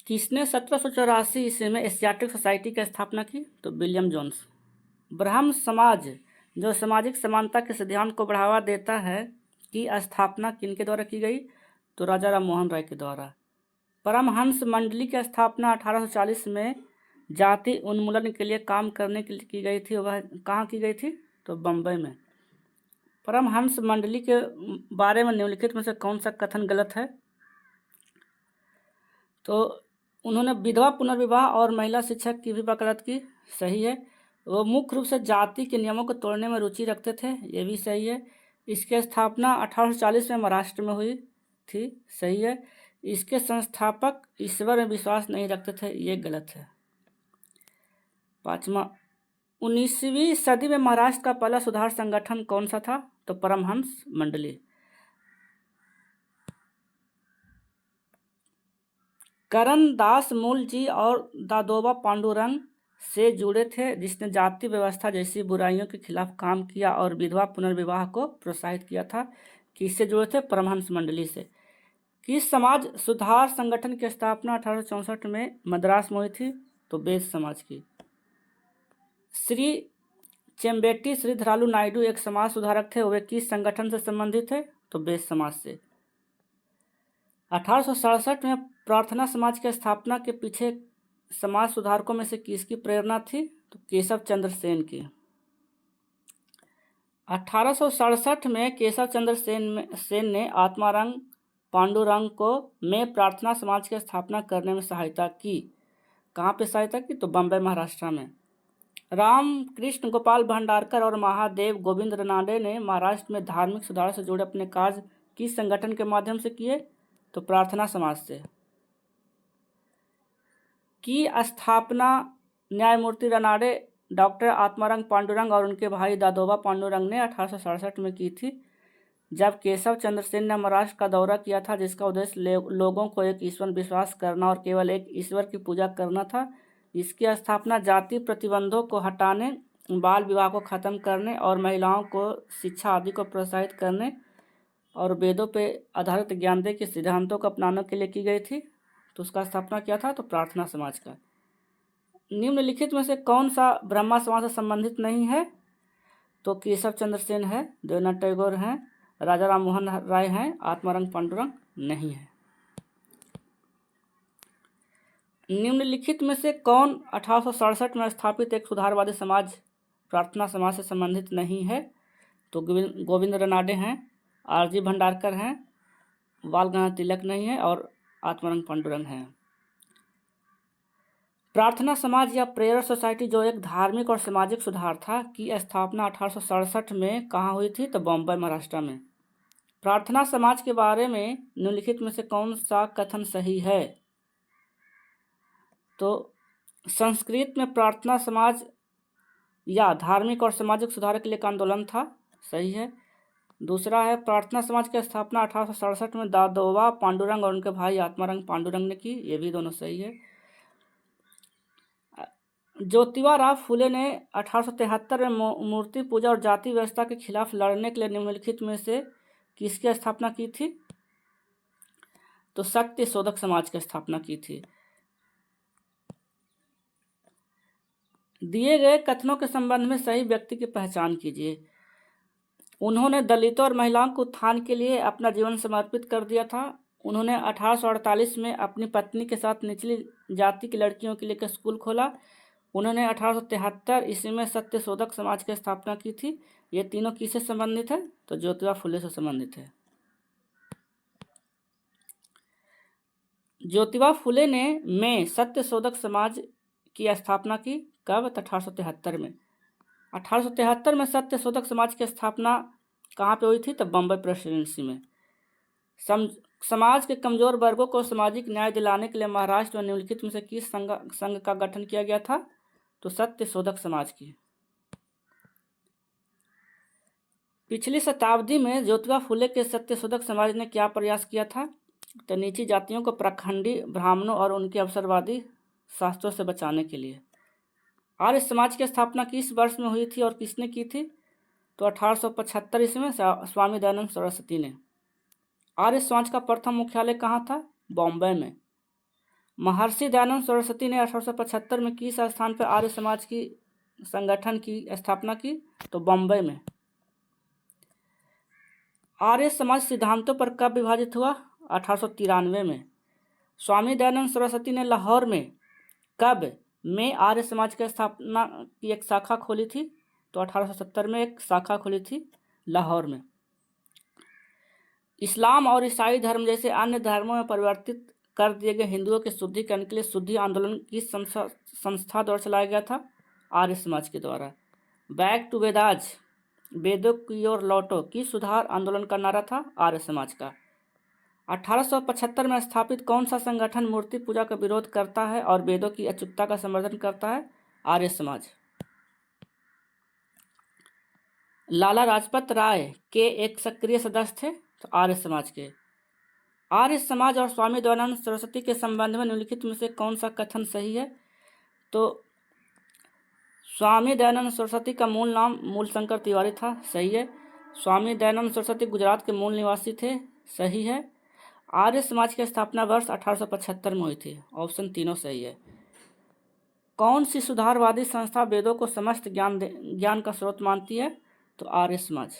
किसने 1784 ईस्वी में एशियाटिक सोसाइटी की स्थापना की? तो विलियम जोन्स। ब्रह्म समाज जो सामाजिक समानता के सिद्धांत को बढ़ावा देता है की स्थापना किनके द्वारा की गई? तो राजा राम मोहन राय के द्वारा। परमहंस मंडली की स्थापना 1840 में जाति उन्मूलन के लिए काम करने के लिए की गई थी। वह कहाँ की गई थी? तो बम्बई में। परमहंस मंडली के बारे में निम्नलिखित में से कौन सा कथन गलत है? तो उन्होंने विधवा पुनर्विवाह और महिला शिक्षक की भी वकालत की। सही है। वो मुख्य रूप से जाति के नियमों को तोड़ने में रुचि रखते थे। ये भी सही है। इसकी स्थापना 1840 में महाराष्ट्र में हुई थी। सही है। इसके संस्थापक ईश्वर में विश्वास नहीं रखते थे। ये गलत है। 5वां, 19वीं सदी में महाराष्ट्र का पहला सुधार संगठन कौन सा था? तो परमहंस मंडली। करण दास मूल जी और दादोबा पांडुरंग से जुड़े थे, जिसने जाति व्यवस्था जैसी बुराइयों के खिलाफ काम किया और विधवा पुनर्विवाह को प्रोत्साहित किया था। किससे जुड़े थे? परमहंस मंडली से। किस समाज सुधार संगठन की स्थापना 1864 में मद्रास में हुई थी? तो बेद समाज की। श्री चेम्बेटी श्रीधरालु नायडू एक समाज सुधारक थे। वे किस संगठन से संबंधित थे? तो बेद समाज से। 1867 में प्रार्थना समाज की स्थापना के पीछे समाज सुधारकों में से किसकी प्रेरणा थी? तो केशव चंद्र सेन की। 1867 में केशव चंद्र सेन ने आत्मारंग पांडुरंग को में प्रार्थना समाज की स्थापना करने में सहायता की। कहाँ पे सहायता की? तो बम्बई महाराष्ट्र में। रामकृष्ण गोपाल भंडारकर और महादेव गोविंद रनाडे ने महाराष्ट्र में धार्मिक सुधार से जुड़े अपने कार्य किस संगठन के माध्यम से किए? तो प्रार्थना समाज से। की स्थापना न्यायमूर्ति रनाडे, डॉक्टर आत्मारंग पांडुरंग और उनके भाई दादोबा पांडुरंग ने 1867 में की थी, जब केशव चंद्र सेन ने महाराष्ट्र का दौरा किया था, जिसका उद्देश्य लोगों को एक ईश्वर विश्वास करना और केवल एक ईश्वर की पूजा करना था। इसकी स्थापना जाति प्रतिबंधों को हटाने, बाल विवाह को खत्म करने और महिलाओं को शिक्षा आदि को प्रोत्साहित करने और वेदों पे आधारित ज्ञानदेह के सिद्धांतों को अपनाने के लिए की गई थी। तो उसका स्थापना किया था तो प्रार्थना समाज का। निम्नलिखित में से कौन सा ब्रह्मा समाज से संबंधित नहीं है? तो केशव चंद्र सेन है, देवेंद्रनाथ टैगोर हैं, राजा राम मोहन राय हैं, आत्मारंग पांडुरंग नहीं है। निम्नलिखित में से कौन 1867 में स्थापित एक सुधारवादी समाज प्रार्थना समाज से संबंधित नहीं है? तो गोविंद रनाडे हैं, आरजी भंडारकर हैं, बाल गंगाधर तिलक नहीं है और आत्मारंग पांडुरंग हैं। प्रार्थना समाज या प्रेयर सोसाइटी जो एक धार्मिक और सामाजिक सुधार था की स्थापना 1867 में कहाँ हुई थी? तो बम्बई महाराष्ट्र में। प्रार्थना समाज के बारे में निम्नलिखित में से कौन सा कथन सही है? तो संस्कृत में प्रार्थना समाज या धार्मिक और सामाजिक सुधार के लिए एक आंदोलन था। सही है। दूसरा है प्रार्थना समाज की स्थापना 1867 में दादोबा पांडुरंग और उनके भाई आत्मारंग पांडुरंग ने की। ये भी दोनों सही है। ज्योतिबा फुले ने 1873 में मूर्ति पूजा और जाति व्यवस्था के खिलाफ लड़ने के लिए निम्नलिखित में से किसकी स्थापना की थी? तो सत्य शोधक समाज की स्थापना की थी। दिए गए कथनों के संबंध में सही व्यक्ति की पहचान कीजिए। उन्होंने दलितों और महिलाओं के उत्थान के लिए अपना जीवन समर्पित कर दिया था। उन्होंने 1848 में अपनी पत्नी के साथ निचली जाति की लड़कियों के लिए एक स्कूल खोला। उन्होंने 1873 ईस्वी में सत्य शोधक समाज की स्थापना की थी। ये तीनों किससे संबंधित है? तो ज्योतिबा फुले से संबंधित है। ज्योतिबा फुले ने सत्य शोधक समाज की स्थापना की। कब? 1873 में। 1873 में सत्य शोधक समाज की स्थापना कहाँ पे हुई थी? तो बम्बई प्रेसिडेंसी में। समाज के कमजोर वर्गों को सामाजिक न्याय दिलाने के लिए महाराष्ट्र में निम्नलिखित में से किस संघ का गठन किया गया था? तो सत्य शोधक समाज की। पिछली शताब्दी में ज्योतिबा फुले के सत्य शोधक समाज ने क्या प्रयास किया था? तो नीची जातियों को पाखंडी ब्राह्मणों और उनके अवसरवादी शास्त्रों से बचाने के लिए। आर्य समाज की स्थापना किस वर्ष में हुई थी और किसने की थी? तो 1875 ईस्वी में स्वामी दयानंद सरस्वती ने। आर्य समाज का प्रथम मुख्यालय कहाँ था? बॉम्बे में। महर्षि दयानंद सरस्वती ने 1875 में किस स्थान पर आर्य समाज की संगठन की स्थापना की? तो बम्बई में। आर्य समाज सिद्धांतों पर कब विभाजित हुआ? 1893 में। स्वामी दयानंद सरस्वती ने लाहौर में कब में आर्य समाज की स्थापना की एक शाखा खोली थी? तो 1870 में एक शाखा खोली थी लाहौर में। इस्लाम और ईसाई धर्म जैसे अन्य धर्मों में परिवर्तित कर दिए गए हिंदुओं के शुद्धिकरण के लिए शुद्धि आंदोलन किस संस्था द्वारा चलाया गया था? आर्य समाज के द्वारा। बैक टू वेदाज, वेदों की ओर लौटो, किस सुधार आंदोलन का नारा था? आर्य समाज का। 1875 में स्थापित कौन सा संगठन मूर्ति पूजा का विरोध करता है और वेदों की अचूकता का समर्थन करता है? आर्य समाज। लाला लाजपत राय के एक सक्रिय सदस्य थे? तो आर्य समाज के। आर्य समाज और स्वामी दयानंद सरस्वती के संबंध में निम्नलिखित में से कौन सा कथन सही है? तो स्वामी दयानंद सरस्वती का मूल नाम मूलशंकर तिवारी था, सही है। स्वामी दयानंद सरस्वती गुजरात के मूल निवासी थे, सही है। आर्य समाज की स्थापना वर्ष 1875 में हुई थी, ऑप्शन तीनों सही है। कौन सी सुधारवादी संस्था वेदों को समस्त ज्ञान का स्रोत मानती है? तो आर्य समाज।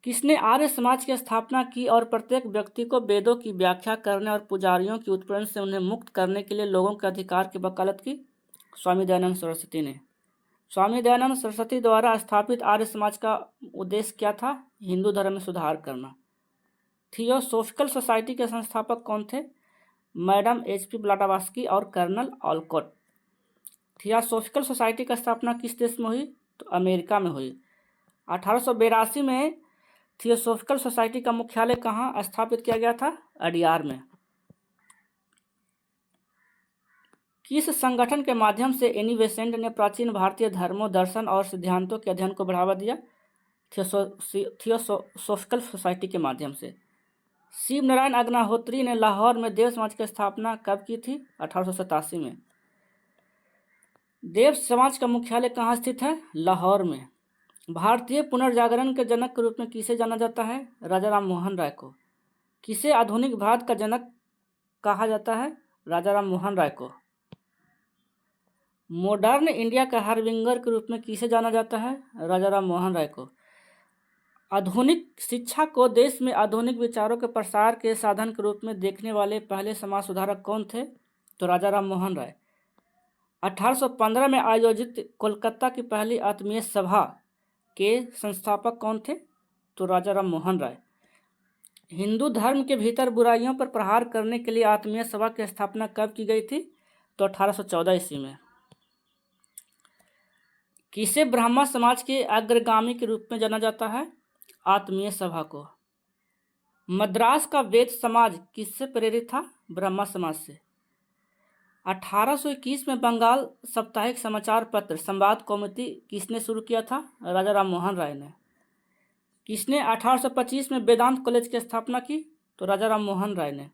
किसने आर्य समाज की स्थापना की और प्रत्येक व्यक्ति को वेदों की व्याख्या करने और पुजारियों की उत्पीड़न से उन्हें मुक्त करने के लिए लोगों के अधिकार की वकालत की? स्वामी दयानंद सरस्वती ने। स्वामी दयानंद सरस्वती द्वारा स्थापित आर्य समाज का उद्देश्य क्या था? हिंदू धर्म में सुधार करना। थियोसॉफिकल सोसाइटी के संस्थापक कौन थे? मैडम HP ब्लाटावास्की और कर्नल ऑलकॉट। थियोसॉफिकल सोसाइटी की स्थापना किस देश में हुई? तो अमेरिका में हुई। 1882 में थियोसॉफिकल सोसाइटी का मुख्यालय कहाँ स्थापित किया गया था? अडियार में। किस संगठन के माध्यम से एनी बेसेंट ने प्राचीन भारतीय धर्मों, दर्शन और सिद्धांतों के अध्ययन को बढ़ावा दिया? थियोसॉफिकल सोसाइटी के माध्यम से। शिव नारायण अग्निहोत्री ने लाहौर में देव समाज की स्थापना कब की थी? 1887 में। देव समाज का मुख्यालय कहाँ स्थित है? लाहौर में। भारतीय पुनर्जागरण के जनक के रूप में किसे जाना जाता है? राजा राम मोहन राय को। किसे आधुनिक भारत का जनक कहा जाता है? राजा राम मोहन राय को। मॉडर्न इंडिया का हार्बिंगर के रूप में किसे जाना जाता है? राजा राम मोहन राय को। आधुनिक शिक्षा को देश में आधुनिक विचारों के प्रसार के साधन के रूप में देखने वाले पहले समाज सुधारक कौन थे? तो राजा राम मोहन राय। 1815 में आयोजित कोलकाता की पहली आत्मीय सभा के संस्थापक कौन थे? तो राजा राम मोहन राय। हिंदू धर्म के भीतर बुराइयों पर प्रहार करने के लिए आत्मीय सभा की स्थापना कब की गई थी? तो 1814 ईस्वी में। किसे ब्राह्मण समाज के अग्रगामी के रूप में जाना जाता है? आत्मीय सभा को। मद्रास का वेद समाज किससे प्रेरित था? ब्रह्मा समाज से। 1821 में बंगाल साप्ताहिक समाचार पत्र संवाद कौमुदी किसने शुरू किया था? राजा राम मोहन राय ने। किसने 1825 में वेदांत कॉलेज की स्थापना की? तो राजा राम मोहन राय ने।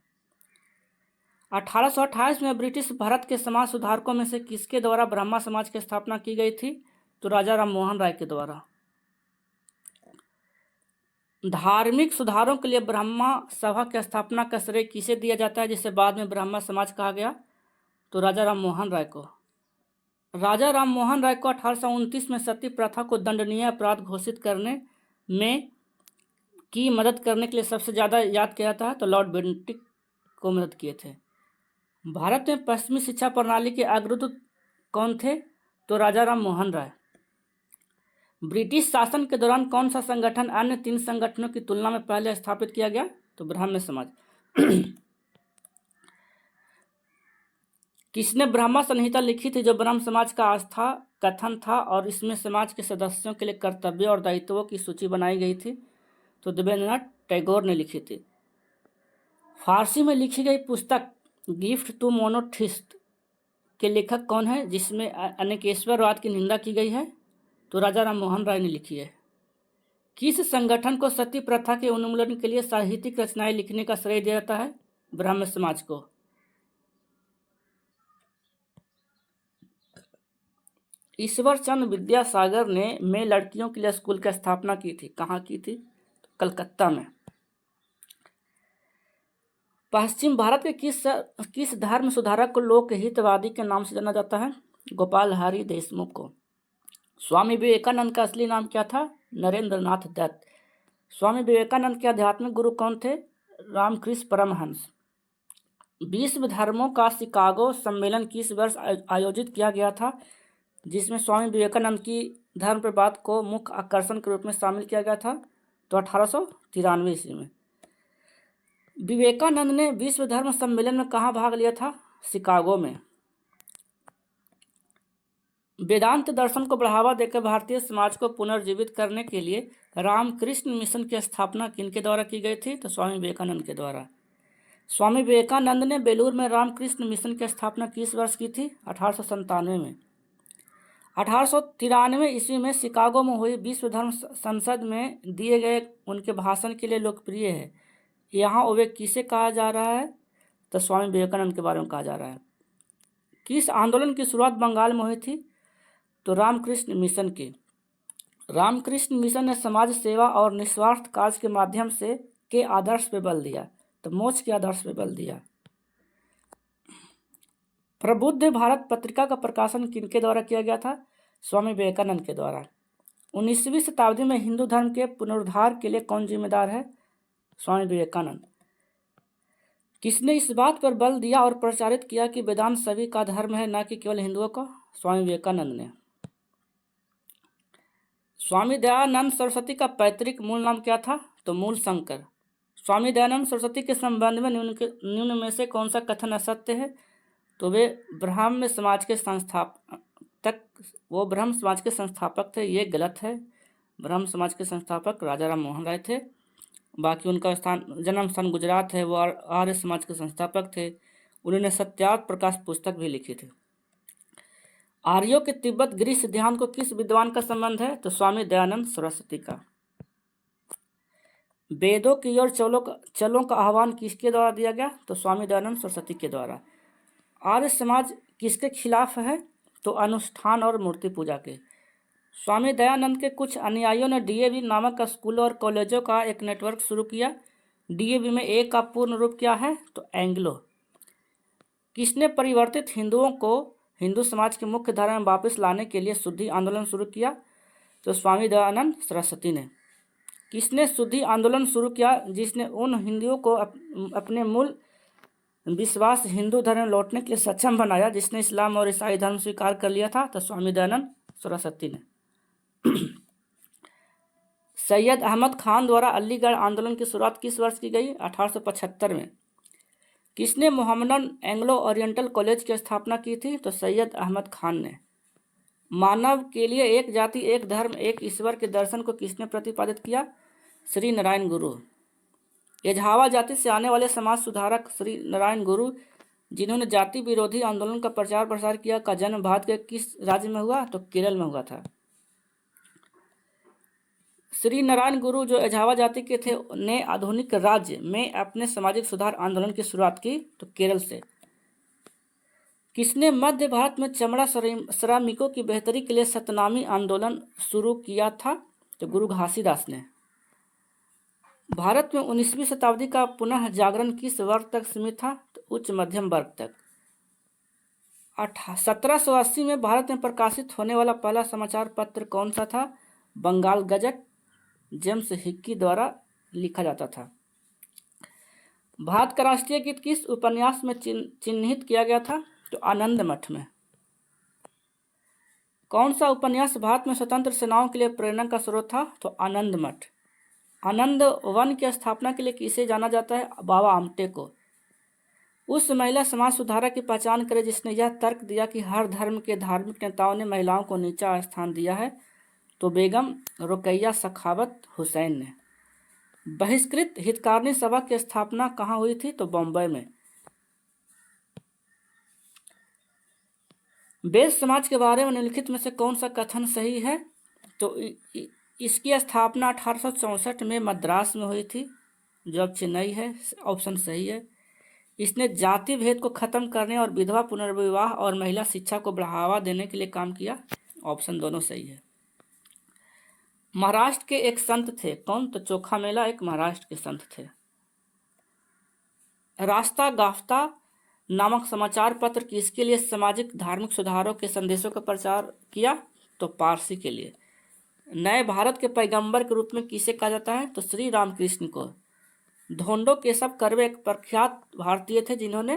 1828 में ब्रिटिश भारत के समाज सुधारकों में से किसके द्वारा ब्रह्मा समाज की स्थापना की गई थी? तो राजा राम मोहन राय के द्वारा। धार्मिक सुधारों के लिए ब्रह्मा सभा की स्थापना का श्रेय किसे दिया जाता है, जिसे बाद में ब्रह्मा समाज कहा गया? तो राजा राम मोहन राय को। राजा राम मोहन राय को 1829 में सती प्रथा को दंडनीय अपराध घोषित करने में की मदद करने के लिए सबसे ज़्यादा याद किया जाता है? तो लॉर्ड बेंटिक को मदद किए थे। भारत में पश्चिमी शिक्षा प्रणाली के अग्रदूत कौन थे? तो राजा राम मोहन राय। ब्रिटिश शासन के दौरान कौन सा संगठन अन्य 3 संगठनों की तुलना में पहले स्थापित किया गया? तो ब्राह्मण समाज। किसने ब्रह्म संहिता लिखी थी, जो ब्रह्म समाज का आस्था कथन था और इसमें समाज के सदस्यों के लिए कर्तव्य और दायित्वों की सूची बनाई गई थी? तो देवेंद्रनाथ टैगोर ने लिखी थी। फारसी में लिखी गई पुस्तक गिफ्ट टू मोनोथिस्ट के लेखक कौन है, जिसमें अनेकेश्वरवाद की निंदा की गई है? तो राजा राम मोहन राय ने लिखी है। किस संगठन को सती प्रथा के उन्मूलन के लिए साहित्यिक रचनाएं लिखने का श्रेय दिया जाता है? ब्राह्मण समाज को। ईश्वर चंद्र विद्यासागर ने में लड़कियों के लिए स्कूल की स्थापना की थी। कहाँ की थी? कलकत्ता में। पश्चिम भारत के किस धर्म सुधारक को लोकहितवादी के नाम से जाना जाता है? गोपाल हरि देशमुख को। स्वामी विवेकानंद का असली नाम क्या था? नरेंद्र नाथ दत्त। स्वामी विवेकानंद के आध्यात्मिक गुरु कौन थे? रामकृष्ण परमहंस। विश्व धर्मों का शिकागो सम्मेलन किस वर्ष आयोजित किया गया था, जिसमें स्वामी विवेकानंद की धर्म पर बात को मुख्य आकर्षण के रूप में शामिल किया गया था? तो 1893 ईस्वी में। विवेकानंद ने विश्व धर्म सम्मेलन में कहाँ भाग लिया था? शिकागो में। वेदांत दर्शन को बढ़ावा देकर भारतीय समाज को पुनर्जीवित करने के लिए रामकृष्ण मिशन की स्थापना किनके द्वारा की गई थी? तो स्वामी विवेकानंद के द्वारा। स्वामी विवेकानंद ने बेलूर में रामकृष्ण मिशन की स्थापना किस वर्ष की थी? 1897 में। 1893 ईस्वी में शिकागो में हुई विश्व धर्म संसद में दिए गए उनके भाषण के लिए लोकप्रिय है। यहाँ वे किसे कहा जा रहा है? तो स्वामी विवेकानंद के बारे में कहा जा रहा है। किस आंदोलन की शुरुआत बंगाल में हुई थी? तो रामकृष्ण मिशन की। रामकृष्ण मिशन ने समाज सेवा और निस्वार्थ कार्य के माध्यम से के आदर्श पे बल दिया, तो मोक्ष के आदर्श पे बल दिया। प्रबुद्ध भारत पत्रिका का प्रकाशन किनके द्वारा किया गया था? स्वामी विवेकानंद के द्वारा। 19वीं शताब्दी में हिंदू धर्म के पुनरुद्धार के लिए कौन जिम्मेदार है? स्वामी विवेकानंद। किसने इस बात पर बल दिया और प्रचारित किया कि वेदांत सभी का धर्म है, न कि केवल हिंदुओं का? स्वामी विवेकानंद ने। स्वामी दयानंद सरस्वती का पैतृक मूल नाम क्या था? तो मूल शंकर। स्वामी दयानंद सरस्वती के संबंध में निम्न में से कौन सा कथन असत्य है? तो वे ब्रह्म समाज के संस्थापक थे। ये गलत है। ब्रह्म समाज के संस्थापक राजा राम मोहन राय थे। बाकी उनका जन्म स्थान गुजरात है। वो आर्य समाज के संस्थापक थे। उन्होंने सत्यार्थ प्रकाश पुस्तक भी लिखी थी। आर्यों के तिब्बत गृह ध्यान को किस विद्वान का संबंध है? तो स्वामी दयानंद सरस्वती का। वेदों की ओर चलो का आह्वान किसके द्वारा दिया गया? तो स्वामी दयानंद सरस्वती के द्वारा। आर्य समाज किसके खिलाफ है? तो अनुष्ठान और मूर्ति पूजा के। स्वामी दयानंद के कुछ अनुयायियों ने डीएवी नामक स्कूलों और कॉलेजों का एक नेटवर्क शुरू किया। डीएवी में ए का पूर्ण रूप क्या है? तो एंग्लो। किसने परिवर्तित हिंदुओं को हिंदू समाज की मुख्य धारा में वापस लाने के लिए शुद्धि आंदोलन शुरू किया? तो स्वामी दयानंद सरस्वती ने। किसने शुद्धि आंदोलन शुरू किया जिसने उन हिंदुओं को अपने मूल विश्वास हिंदू धर्म में लौटने के लिए सक्षम बनाया, जिसने इस्लाम और ईसाई धर्म स्वीकार कर लिया था? तो स्वामी दयानंद सरस्वती ने। सैयद अहमद खान द्वारा अलीगढ़ आंदोलन की शुरुआत किस वर्ष की गई? 1875 में। किसने मोहम्मदन एंग्लो ओरिएंटल कॉलेज की स्थापना की थी? तो सैयद अहमद खान ने। मानव के लिए एक जाति, एक धर्म, एक ईश्वर के दर्शन को किसने प्रतिपादित किया? श्री नारायण गुरु। एझावा जाति से आने वाले समाज सुधारक श्री नारायण गुरु, जिन्होंने जाति विरोधी आंदोलन का प्रचार प्रसार किया, का जन्म भारत के किस राज्य में हुआ? तो केरल में हुआ था। श्री नारायण गुरु जो एझावा जाति के थे ने आधुनिक राज्य में अपने सामाजिक सुधार आंदोलन की शुरुआत की? तो केरल से। किसने मध्य भारत में चमड़ा श्रमिकों की बेहतरी के लिए सतनामी आंदोलन शुरू किया था? तो गुरु घासीदास ने। भारत में 19वीं शताब्दी का पुनः जागरण किस वर्ग तक सीमित था? तो उच्च मध्यम वर्ग तक। 1780 में भारत में प्रकाशित होने वाला पहला समाचार पत्र कौन सा था? बंगाल गजट, जेम्स हिक्की द्वारा लिखा जाता था। भारत का राष्ट्रीय गीत किस उपन्यास में चिन्हित किया गया था? तो आनंद मठ में। कौन सा उपन्यास भारत में स्वतंत्र सेनाओं के लिए प्रेरणा का स्रोत था? तो आनंद मठ। आनंद वन की स्थापना के लिए किसे जाना जाता है? बाबा आमटे को। उस महिला समाज सुधारक की पहचान करें जिसने यह तर्क दिया कि हर धर्म के धार्मिक नेताओं ने महिलाओं को नीचा स्थान दिया है? तो बेगम रुकैया सखावत हुसैन ने। बहिष्कृत हितकारिणी सभा की स्थापना कहाँ हुई थी? तो बॉम्बे में। वेद समाज के बारे में निम्नलिखित में से कौन सा कथन सही है? तो इसकी स्थापना 1864 में मद्रास में हुई थी, जो अब चेन्नई है। ऑप्शन सही है। इसने जाति भेद को खत्म करने और विधवा पुनर्विवाह और महिला शिक्षा को बढ़ावा देने के लिए काम किया। ऑप्शन दोनों सही है। महाराष्ट्र के एक संत थे, कौन? तो चोखा मेला एक महाराष्ट्र के संत थे। रास्ता गाफ्ता नामक समाचार पत्र किसके लिए सामाजिक धार्मिक सुधारों के संदेशों का प्रचार किया? तो पारसी के लिए। नए भारत के पैगंबर के रूप में किसे कहा जाता है? तो श्री रामकृष्ण को। धोंडो केशव कर्वे एक प्रख्यात भारतीय थे जिन्होंने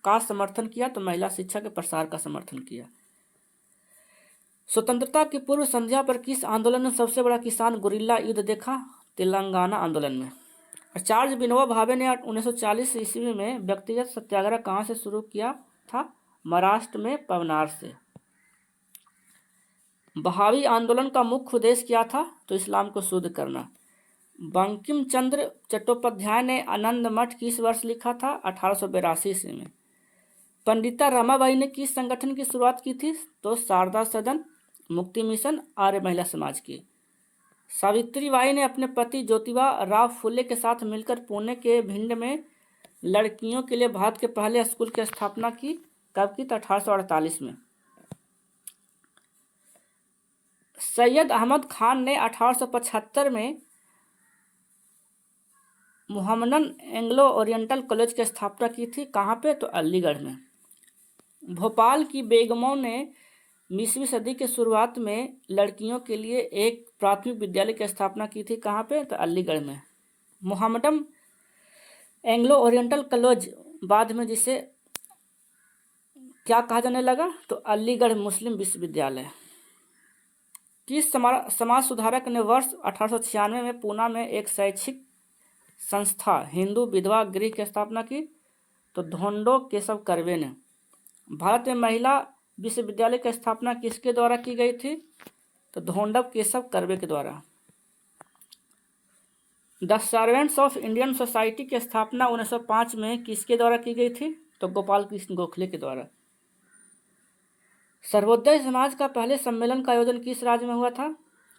का समर्थन किया? तो महिला शिक्षा के प्रसार का समर्थन किया। स्वतंत्रता की पूर्व संध्या पर किस आंदोलन में सबसे बड़ा किसान गुरिल्ला युद्ध देखा? तेलंगाना आंदोलन में। आचार्य विनोबा भावे ने 1940 ईस्वी में व्यक्तिगत सत्याग्रह कहाँ से शुरू किया था? महाराष्ट्र में पवनार से। बहावी आंदोलन का मुख्य उद्देश्य क्या था? तो इस्लाम को शुद्ध करना। बंकिम चंद्र चट्टोपाध्याय ने आनंद मठ किस वर्ष लिखा था? 1882 ईस्वी में। पंडिता रमाबाई ने किस संगठन की शुरुआत की थी? तो शारदा सदन, मुक्ति मिशन, आर्य महिला समाज की। सावित्रीबाई ने अपने पति ज्योतिबा राव फुले के साथ मिलकर पुणे के भिंड में लड़कियों के लिए भारत के पहले स्कूल की स्थापना की। कब की? तो 1848 में। सैयद अहमद खान ने 1875 में मुहम्मदन एंग्लो ओरिएंटल कॉलेज की स्थापना की थी। कहाँ पे? तो अलीगढ़ में। भोपाल की बेगमों ने 20वीं सदी के शुरुआत में लड़कियों के लिए एक प्राथमिक विद्यालय की स्थापना की थी। कहाँ पे? तो अलीगढ़ में। मुहम्मदन एंग्लो ओरिएंटल कॉलेज बाद में जिसे क्या कहा जाने लगा? तो अलीगढ़ मुस्लिम विश्वविद्यालय। किस समाज सुधारक ने वर्ष 1896 में पूना में एक शैक्षिक संस्था हिंदू विधवा गृह की स्थापना की? तो धोंडो केशव कर्वे ने। भारत में महिला विश्वविद्यालय की स्थापना किसके द्वारा की गई थी? तो धोंडो केशव कर्वे के द्वारा। The servants of Indian society की स्थापना 1905 में किसके द्वारा की गई थी? तो गोपाल कृष्ण गोखले के द्वारा। सर्वोदय समाज का पहले सम्मेलन का आयोजन किस राज्य में हुआ था?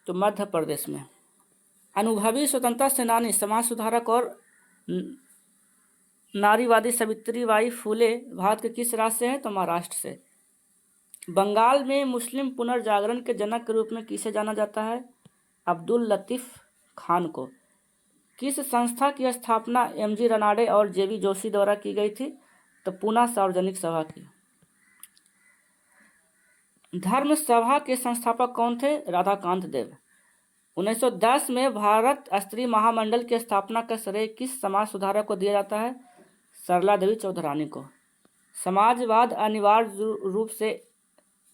तो मध्य प्रदेश में। अनुभवी स्वतंत्रता सेनानी, समाज सुधारक और नारीवादी सावित्रीबाई फुले भारत के किस राज्य से हैं? तो महाराष्ट्र से। बंगाल में मुस्लिम पुनर्जागरण के जनक के रूप में किसे जाना जाता है? अब्दुल लतीफ खान को। किस संस्था की स्थापना एमजी रनाडे और जेबी जोशी द्वारा की गई थी? तो पूना सार्वजनिक सभा की। धर्म सभा के संस्थापक कौन थे? राधाकांत देव। 1910 में भारत स्त्री महामंडल की स्थापना का श्रेय किस समाज सुधारक को दिया जाता है? सरला देवी चौधरानी को। समाजवाद अनिवार्य रूप से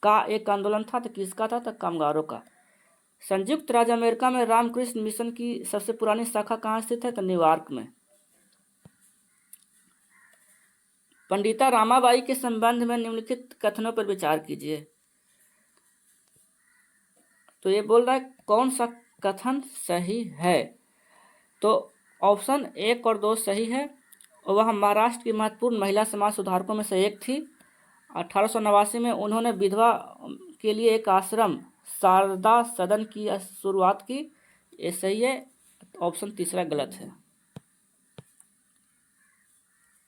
का एक आंदोलन था, तो किसका था? तो कामगारों का। संयुक्त राज्य अमेरिका में रामकृष्ण मिशन की सबसे पुरानी शाखा कहाँ स्थित है? तो न्यूयॉर्क में। पंडिता रमाबाई के संबंध में निम्नलिखित कथनों पर विचार कीजिए। तो ये बोल रहा है कौन सा कथन सही है? तो ऑप्शन 1 और 2 सही है। और वह महाराष्ट्र की महत्वपूर्ण महिला समाज सुधारकों में से एक थी। 1889 में उन्होंने विधवा के लिए एक आश्रम शारदा सदन की शुरुआत की। ये सही है। ऑप्शन 3 गलत है।